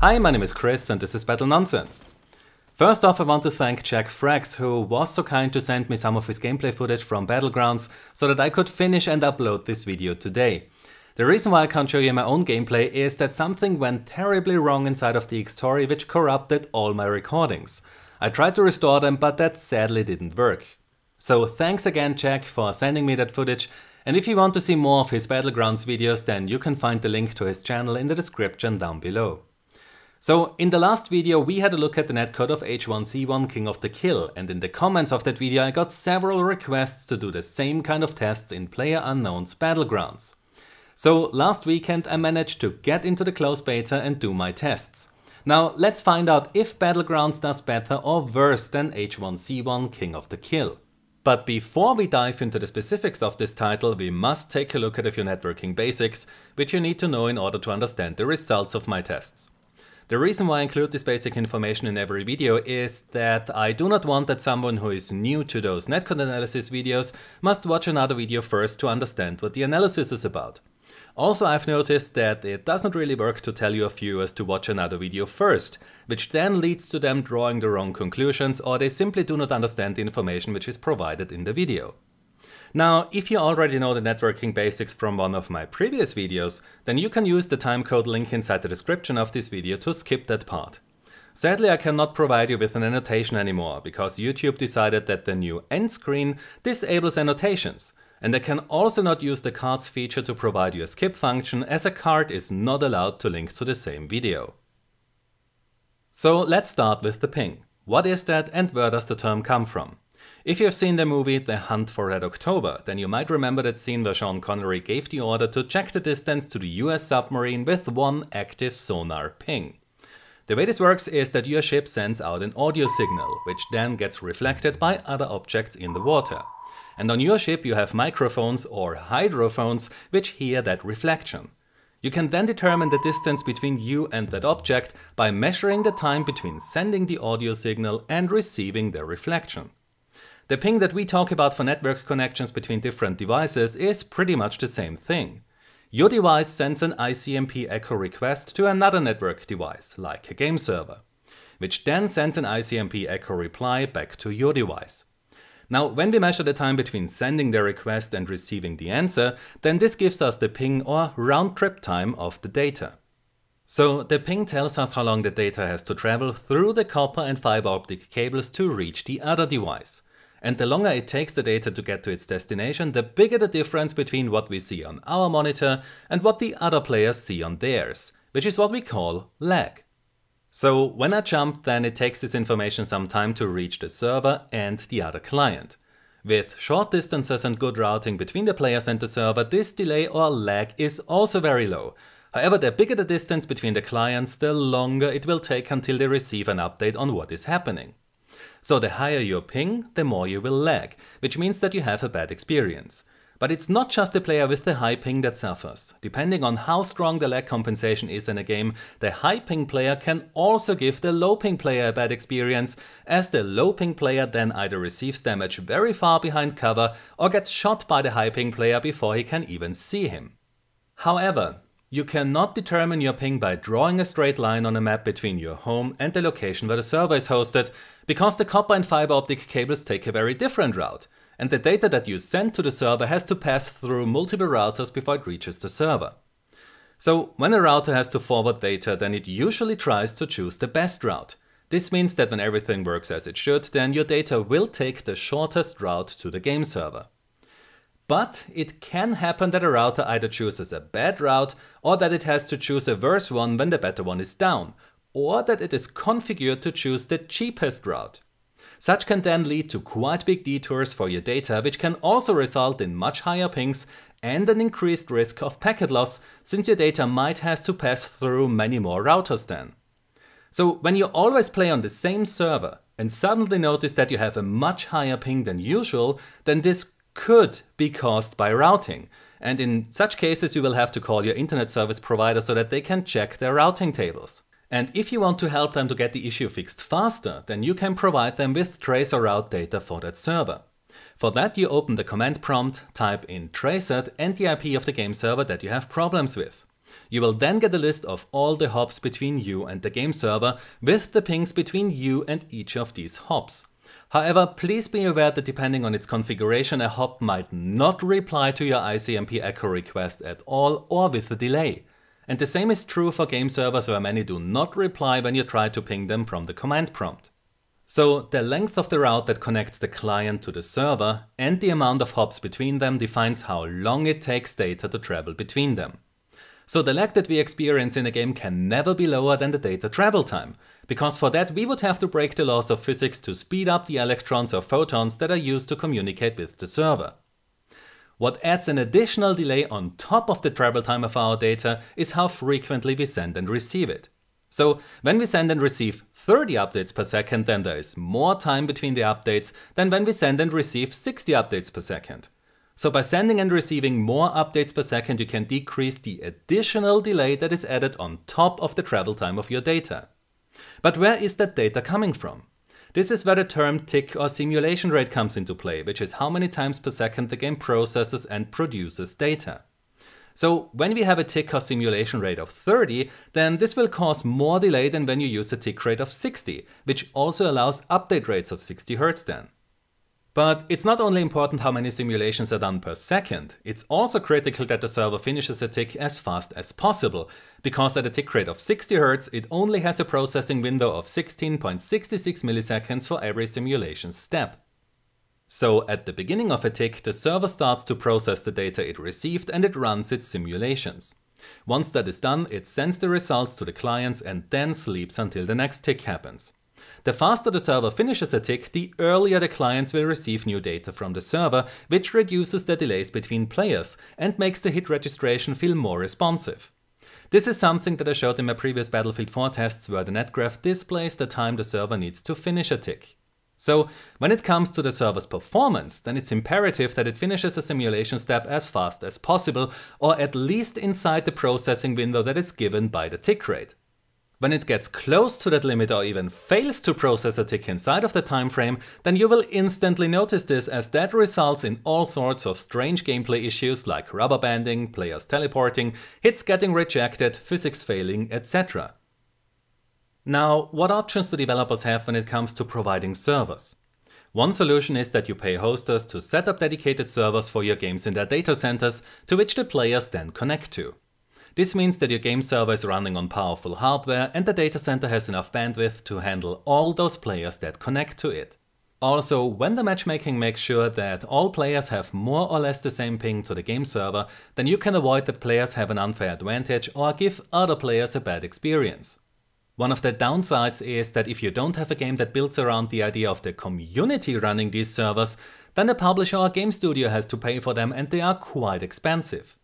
Hi, my name is Chris and this is Battle Nonsense. First off, I want to thank Jack Frags, who was so kind to send me some of his gameplay footage from Battlegrounds so that I could finish and upload this video today. The reason why I can't show you my own gameplay is that something went terribly wrong inside of the X-Story, which corrupted all my recordings. I tried to restore them, but that sadly didn't work. So thanks again, Jack, for sending me that footage, and if you want to see more of his Battlegrounds videos, then you can find the link to his channel in the description down below. So in the last video we had a look at the netcode of H1Z1 King of the Kill, and in the comments of that video I got several requests to do the same kind of tests in Playerunknown's Battlegrounds. So last weekend I managed to get into the closed beta and do my tests. Now let's find out if Battlegrounds does better or worse than H1Z1 King of the Kill. But before we dive into the specifics of this title, we must take a look at a few networking basics, which you need to know in order to understand the results of my tests. The reason why I include this basic information in every video is that I do not want that someone who is new to those netcode analysis videos must watch another video first to understand what the analysis is about. Also, I've noticed that it doesn't really work to tell your viewers to watch another video first, which then leads to them drawing the wrong conclusions, or they simply do not understand the information which is provided in the video. Now, if you already know the networking basics from one of my previous videos, then you can use the timecode link inside the description of this video to skip that part. Sadly, I cannot provide you with an annotation anymore, because YouTube decided that the new end screen disables annotations, and I can also not use the cards feature to provide you a skip function, as a card is not allowed to link to the same video. So let's start with the ping. What is that and where does the term come from? If you have seen the movie The Hunt for Red October, then you might remember that scene where Sean Connery gave the order to check the distance to the US submarine with one active sonar ping. The way this works is that your ship sends out an audio signal, which then gets reflected by other objects in the water. And on your ship you have microphones or hydrophones which hear that reflection. You can then determine the distance between you and that object by measuring the time between sending the audio signal and receiving the reflection. The ping that we talk about for network connections between different devices is pretty much the same thing. Your device sends an ICMP echo request to another network device, like a game server, which then sends an ICMP echo reply back to your device. Now, when we measure the time between sending the request and receiving the answer, then this gives us the ping or round-trip time of the data. So the ping tells us how long the data has to travel through the copper and fiber optic cables to reach the other device. And the longer it takes the data to get to its destination, the bigger the difference between what we see on our monitor and what the other players see on theirs, which is what we call lag. So when I jump, then it takes this information some time to reach the server and the other client. With short distances and good routing between the players and the server, this delay or lag is also very low. However, the bigger the distance between the clients, the longer it will take until they receive an update on what is happening. So the higher your ping, the more you will lag, which means that you have a bad experience. But it's not just the player with the high ping that suffers. Depending on how strong the lag compensation is in a game, the high ping player can also give the low ping player a bad experience, as the low ping player then either receives damage very far behind cover or gets shot by the high ping player before he can even see him. However, you cannot determine your ping by drawing a straight line on a map between your home and the location where the server is hosted, because the copper and fiber optic cables take a very different route, and the data that you send to the server has to pass through multiple routers before it reaches the server. So when a router has to forward data, then it usually tries to choose the best route. This means that when everything works as it should, then your data will take the shortest route to the game server. But it can happen that a router either chooses a bad route, or that it has to choose a worse one when the better one is down, or that it is configured to choose the cheapest route. Such can then lead to quite big detours for your data, which can also result in much higher pings and an increased risk of packet loss, since your data might have to pass through many more routers then. So when you always play on the same server and suddenly notice that you have a much higher ping than usual, then this could be caused by routing, and in such cases you will have to call your internet service provider so that they can check their routing tables. And if you want to help them to get the issue fixed faster, then you can provide them with trace or route data for that server. For that you open the command prompt, type in tracert and the IP of the game server that you have problems with. You will then get a list of all the hops between you and the game server with the pings between you and each of these hops. However, please be aware that depending on its configuration, a hop might not reply to your ICMP echo request at all or with a delay. And the same is true for game servers where many do not reply when you try to ping them from the command prompt. So the length of the route that connects the client to the server and the amount of hops between them defines how long it takes data to travel between them. So the lag that we experience in a game can never be lower than the data travel time, because for that we would have to break the laws of physics to speed up the electrons or photons that are used to communicate with the server. What adds an additional delay on top of the travel time of our data is how frequently we send and receive it. So when we send and receive 30 updates per second, then there is more time between the updates than when we send and receive 60 updates per second. So by sending and receiving more updates per second, you can decrease the additional delay that is added on top of the travel time of your data. But where is that data coming from? This is where the term tick or simulation rate comes into play, which is how many times per second the game processes and produces data. So when we have a tick or simulation rate of 30, then this will cause more delay than when you use a tick rate of 60, which also allows update rates of 60 Hz then. But it's not only important how many simulations are done per second, it's also critical that the server finishes a tick as fast as possible, because at a tick rate of 60 Hz it only has a processing window of 16.66 milliseconds for every simulation step. So at the beginning of a tick, the server starts to process the data it received and it runs its simulations. Once that is done, it sends the results to the clients and then sleeps until the next tick happens. The faster the server finishes a tick, the earlier the clients will receive new data from the server, which reduces the delays between players and makes the hit registration feel more responsive. This is something that I showed in my previous Battlefield 4 tests, where the net graph displays the time the server needs to finish a tick. So when it comes to the server's performance, then it's imperative that it finishes a simulation step as fast as possible, or at least inside the processing window that is given by the tick rate. When it gets close to that limit or even fails to process a tick inside of the time frame, then you will instantly notice this, as that results in all sorts of strange gameplay issues like rubber banding, players teleporting, hits getting rejected, physics failing, etc. Now, what options do developers have when it comes to providing servers? One solution is that you pay hosters to set up dedicated servers for your games in their data centers, to which the players then connect to. This means that your game server is running on powerful hardware and the data center has enough bandwidth to handle all those players that connect to it. Also, when the matchmaking makes sure that all players have more or less the same ping to the game server, then you can avoid that players have an unfair advantage or give other players a bad experience. One of the downsides is that if you don't have a game that builds around the idea of the community running these servers, then the publisher or game studio has to pay for them, and they are quite expensive.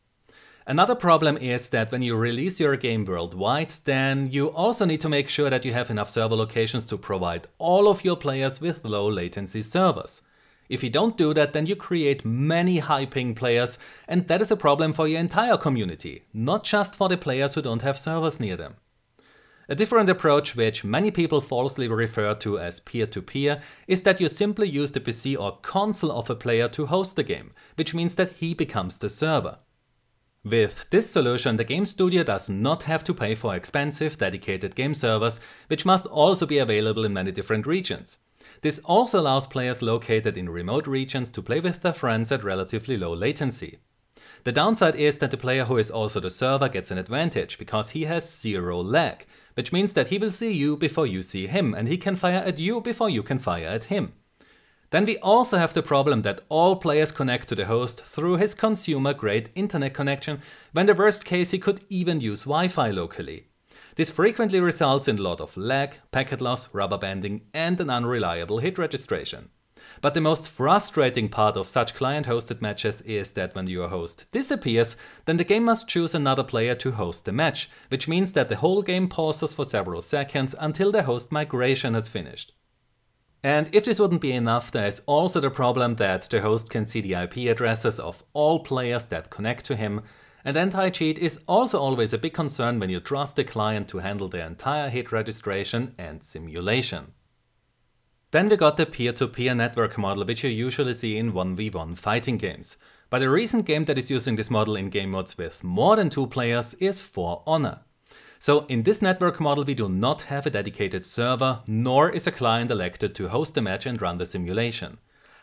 Another problem is that when you release your game worldwide, then you also need to make sure that you have enough server locations to provide all of your players with low latency servers. If you don't do that, then you create many high ping players, and that is a problem for your entire community, not just for the players who don't have servers near them. A different approach, which many people falsely refer to as peer-to-peer, is that you simply use the PC or console of a player to host the game, which means that he becomes the server. With this solution, the game studio does not have to pay for expensive dedicated game servers, which must also be available in many different regions. This also allows players located in remote regions to play with their friends at relatively low latency. The downside is that the player who is also the server gets an advantage, because he has zero lag, which means that he will see you before you see him, and he can fire at you before you can fire at him. Then we also have the problem that all players connect to the host through his consumer-grade internet connection, when the worst case he could even use Wi-Fi locally. This frequently results in a lot of lag, packet loss, rubber banding, and an unreliable hit registration. But the most frustrating part of such client-hosted matches is that when your host disappears, then the game must choose another player to host the match, which means that the whole game pauses for several seconds until the host migration has finished. And if this wouldn't be enough, there is also the problem that the host can see the IP addresses of all players that connect to him, and anti-cheat is also always a big concern when you trust the client to handle the entire hit registration and simulation. Then we got the peer-to-peer network model, which you usually see in 1v1 fighting games. But a recent game that is using this model in game modes with more than 2 players is For Honor. So in this network model we do not have a dedicated server, nor is a client elected to host the match and run the simulation.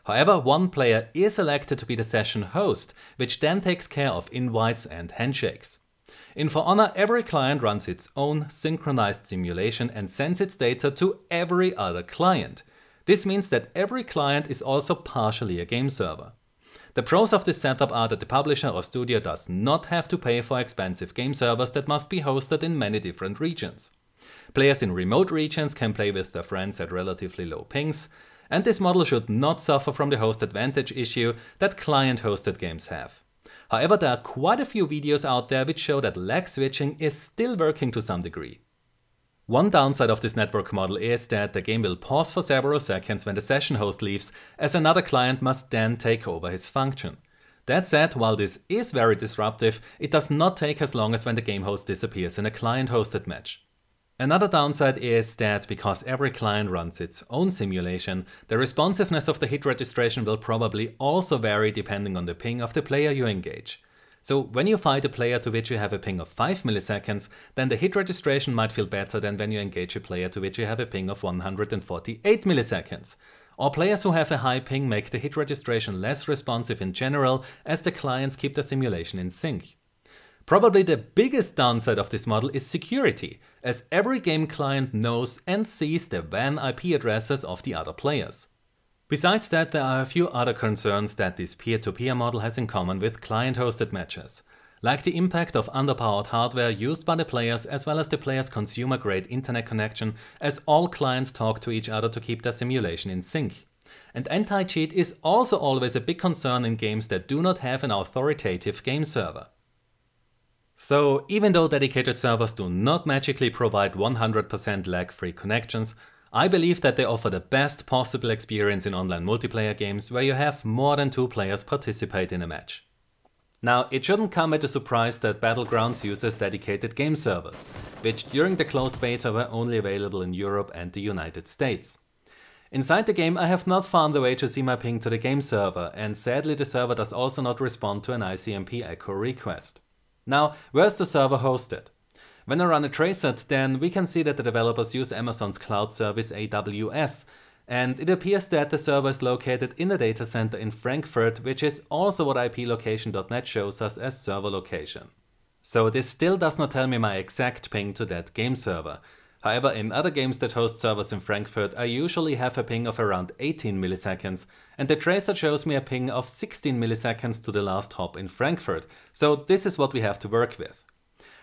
However, one player is elected to be the session host, which then takes care of invites and handshakes. In For Honor, every client runs its own synchronized simulation and sends its data to every other client. This means that every client is also partially a game server. The pros of this setup are that the publisher or studio does not have to pay for expensive game servers that must be hosted in many different regions. Players in remote regions can play with their friends at relatively low pings, and this model should not suffer from the host advantage issue that client-hosted games have. However, there are quite a few videos out there which show that lag switching is still working to some degree. One downside of this network model is that the game will pause for several seconds when the session host leaves, as another client must then take over his function. That said, while this is very disruptive, it does not take as long as when the game host disappears in a client-hosted match. Another downside is that because every client runs its own simulation, the responsiveness of the hit registration will probably also vary depending on the ping of the player you engage. So when you fight a player to which you have a ping of 5 milliseconds, then the hit registration might feel better than when you engage a player to which you have a ping of 148 milliseconds. Or players who have a high ping make the hit registration less responsive in general, as the clients keep the simulation in sync. Probably the biggest downside of this model is security, as every game client knows and sees the WAN IP addresses of the other players. Besides that, there are a few other concerns that this peer-to-peer model has in common with client-hosted matches, like the impact of underpowered hardware used by the players as well as the players' consumer-grade internet connection, as all clients talk to each other to keep their simulation in sync. And anti-cheat is also always a big concern in games that do not have an authoritative game server. So, even though dedicated servers do not magically provide 100% lag-free connections, I believe that they offer the best possible experience in online multiplayer games where you have more than 2 players participate in a match. Now, it shouldn't come as a surprise that Battlegrounds uses dedicated game servers, which during the closed beta were only available in Europe and the United States. Inside the game I have not found a way to see my ping to the game server, and sadly the server does also not respond to an ICMP echo request. Now, where's the server hosted? When I run a tracert, then we can see that the developers use Amazon's cloud service AWS, and it appears that the server is located in a data center in Frankfurt, which is also what IPlocation.net shows us as server location. So this still does not tell me my exact ping to that game server. However, in other games that host servers in Frankfurt, I usually have a ping of around 18 milliseconds, and the tracer shows me a ping of 16 milliseconds to the last hop in Frankfurt, so this is what we have to work with.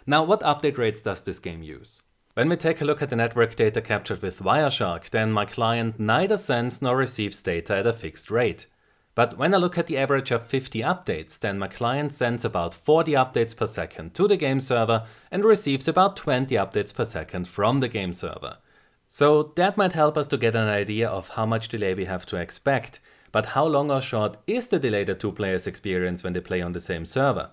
Now, what update rates does this game use? When we take a look at the network data captured with Wireshark, then my client neither sends nor receives data at a fixed rate. But when I look at the average of 50 updates, then my client sends about 40 updates per second to the game server and receives about 20 updates per second from the game server. So that might help us to get an idea of how much delay we have to expect, but how long or short is the delay that 2 players experience when they play on the same server?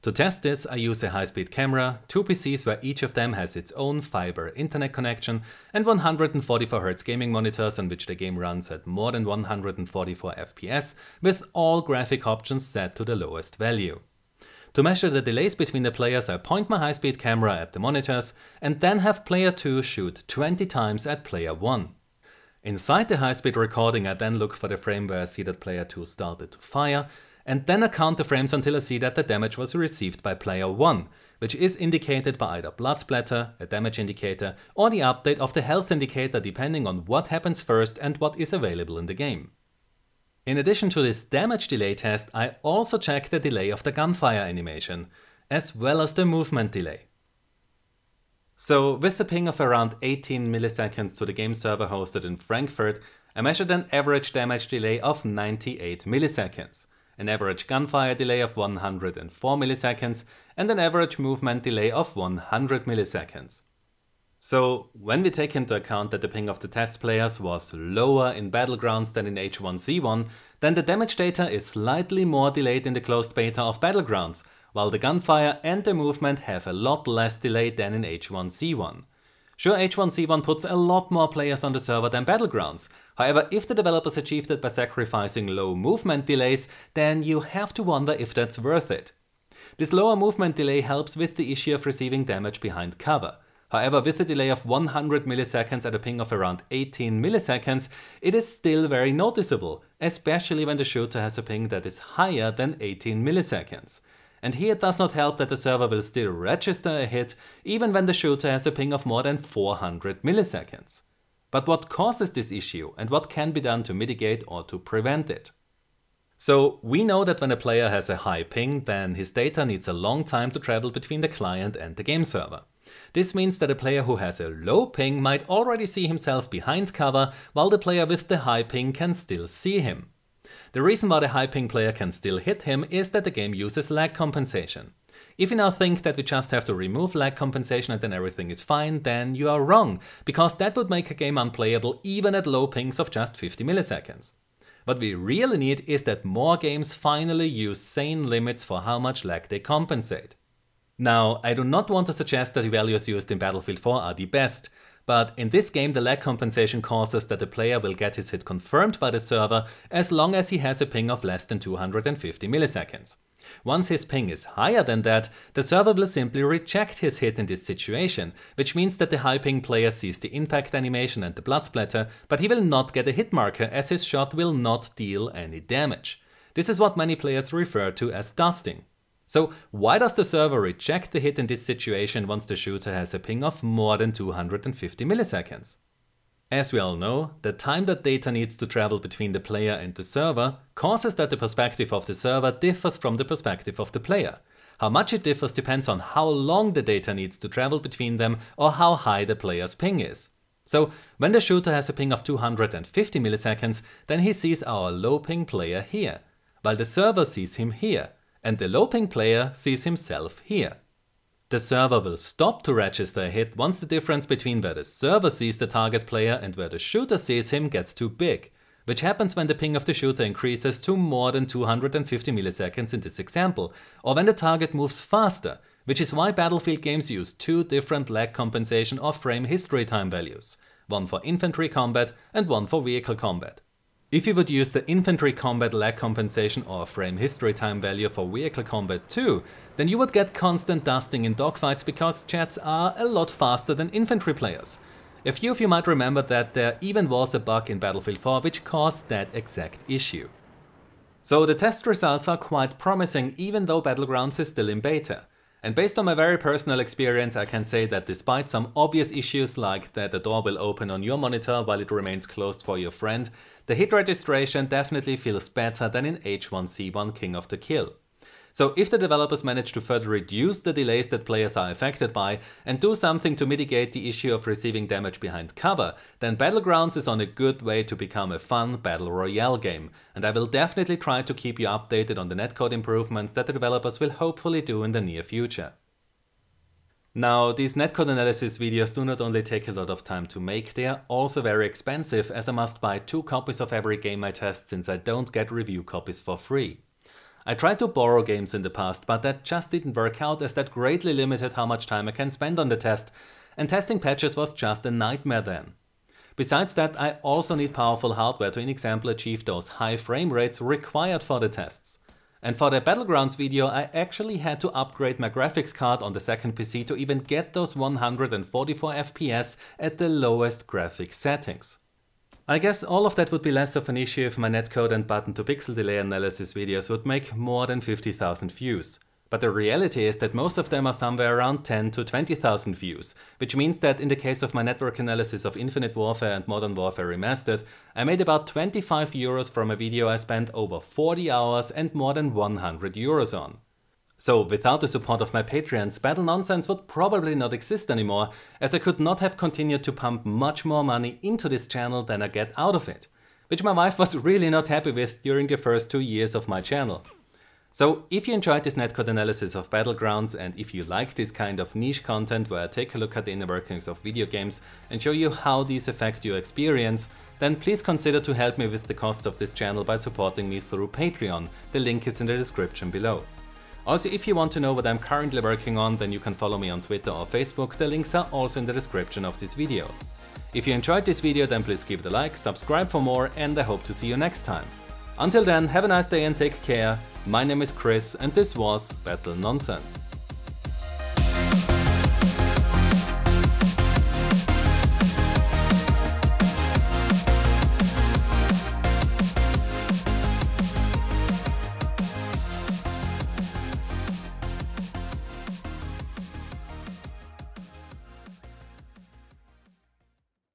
To test this, I use a high-speed camera, 2 PCs where each of them has its own fiber internet connection, and 144Hz gaming monitors on which the game runs at more than 144 FPS, with all graphic options set to the lowest value. To measure the delays between the players, I point my high-speed camera at the monitors, and then have player 2 shoot 20 times at player 1. Inside the high-speed recording, I then look for the frame where I see that player 2 started to fire, and then I count the frames until I see that the damage was received by player 1, which is indicated by either blood splatter, a damage indicator, or the update of the health indicator depending on what happens first and what is available in the game. In addition to this damage delay test, I also check the delay of the gunfire animation, as well as the movement delay. So with a ping of around 18 milliseconds to the game server hosted in Frankfurt, I measured an average damage delay of 98 milliseconds. An average gunfire delay of 104 milliseconds, and an average movement delay of 100 milliseconds. So, when we take into account that the ping of the test players was lower in Battlegrounds than in H1Z1, then the damage data is slightly more delayed in the closed beta of Battlegrounds, while the gunfire and the movement have a lot less delay than in H1Z1. Sure, H1Z1 puts a lot more players on the server than Battlegrounds. However, if the developers achieved it by sacrificing low movement delays, then you have to wonder if that's worth it. This lower movement delay helps with the issue of receiving damage behind cover. However, with a delay of 100 milliseconds at a ping of around 18 milliseconds, it is still very noticeable, especially when the shooter has a ping that is higher than 18 milliseconds. And here it does not help that the server will still register a hit even when the shooter has a ping of more than 400 milliseconds. But what causes this issue and what can be done to mitigate or to prevent it? So we know that when a player has a high ping, then his data needs a long time to travel between the client and the game server. This means that a player who has a low ping might already see himself behind cover, while the player with the high ping can still see him. The reason why the high ping player can still hit him is that the game uses lag compensation. If you now think that we just have to remove lag compensation and then everything is fine, then you are wrong, because that would make a game unplayable even at low pings of just 50 milliseconds. What we really need is that more games finally use sane limits for how much lag they compensate. Now, I do not want to suggest that the values used in Battlefield 4 are the best, but in this game the lag compensation causes that the player will get his hit confirmed by the server as long as he has a ping of less than 250 milliseconds. Once his ping is higher than that, the server will simply reject his hit in this situation, which means that the high ping player sees the impact animation and the blood splatter, but he will not get a hit marker as his shot will not deal any damage. This is what many players refer to as dusting. So why does the server reject the hit in this situation once the shooter has a ping of more than 250 milliseconds? As we all know, the time that data needs to travel between the player and the server causes that the perspective of the server differs from the perspective of the player. How much it differs depends on how long the data needs to travel between them or how high the player's ping is. So when the shooter has a ping of 250 milliseconds, then he sees our low ping player here, while the server sees him here, and the low ping player sees himself here. The server will stop to register a hit once the difference between where the server sees the target player and where the shooter sees him gets too big, which happens when the ping of the shooter increases to more than 250 milliseconds in this example, or when the target moves faster, which is why Battlefield games use two different lag compensation or frame history time values, one for infantry combat and one for vehicle combat. If you would use the infantry combat lag compensation or frame history time value for vehicle combat too, then you would get constant dusting in dogfights because chats are a lot faster than infantry players. A few of you might remember that there even was a bug in Battlefield 4 which caused that exact issue. So the test results are quite promising even though Battlegrounds is still in beta. And based on my very personal experience, I can say that despite some obvious issues like that the door will open on your monitor while it remains closed for your friend, the hit registration definitely feels better than in H1Z1 King of the Kill. So if the developers manage to further reduce the delays that players are affected by and do something to mitigate the issue of receiving damage behind cover, then Battlegrounds is on a good way to become a fun battle royale game, and I will definitely try to keep you updated on the netcode improvements that the developers will hopefully do in the near future. Now, these netcode analysis videos do not only take a lot of time to make, they are also very expensive as I must buy 2 copies of every game I test since I don't get review copies for free. I tried to borrow games in the past, but that just didn't work out as that greatly limited how much time I can spend on the test, and testing patches was just a nightmare then. Besides that, I also need powerful hardware to, in example, achieve those high frame rates required for the tests. And for the Battlegrounds video, I actually had to upgrade my graphics card on the second PC to even get those 144 FPS at the lowest graphics settings. I guess all of that would be less of an issue if my netcode and button to pixel delay analysis videos would make more than 50,000 views. But the reality is that most of them are somewhere around 10 to 20,000 views, which means that in the case of my network analysis of Infinite Warfare and Modern Warfare Remastered, I made about 25 euros from a video I spent over 40 hours and more than 100 euros on. So without the support of my Patreons, Battle Nonsense would probably not exist anymore, as I could not have continued to pump much more money into this channel than I get out of it, which my wife was really not happy with during the first 2 years of my channel. So if you enjoyed this netcode analysis of Battlegrounds and if you like this kind of niche content where I take a look at the inner workings of video games and show you how these affect your experience, then please consider to help me with the costs of this channel by supporting me through Patreon. The link is in the description below. Also, if you want to know what I'm currently working on, then you can follow me on Twitter or Facebook, the links are also in the description of this video. If you enjoyed this video, then please give it a like, subscribe for more, and I hope to see you next time. Until then, have a nice day and take care. My name is Chris and this was Battle Nonsense.